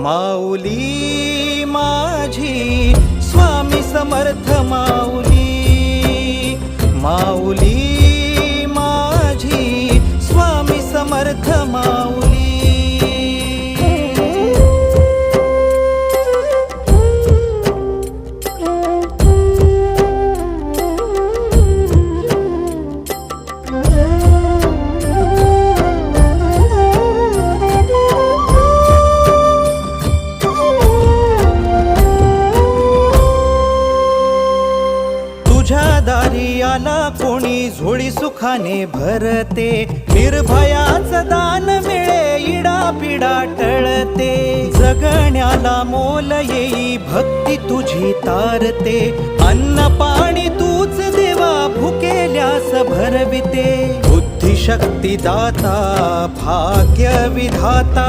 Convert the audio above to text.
माऊली माझी स्वामी समर्थ माऊली, माऊली माझी स्वामी समर्थ माऊली। तुझ्या दारी आला कोणी झोळी सुखाने भरते, निर्भयाचं दान मिळे इडा पिडा टळते। जगण्याला मोल येई भक्ती तुझी तारते, अन्न पाणी तूच देवा भुकेल्यास भरविते। बुद्धी शक्ती दाता भाग्य विधाता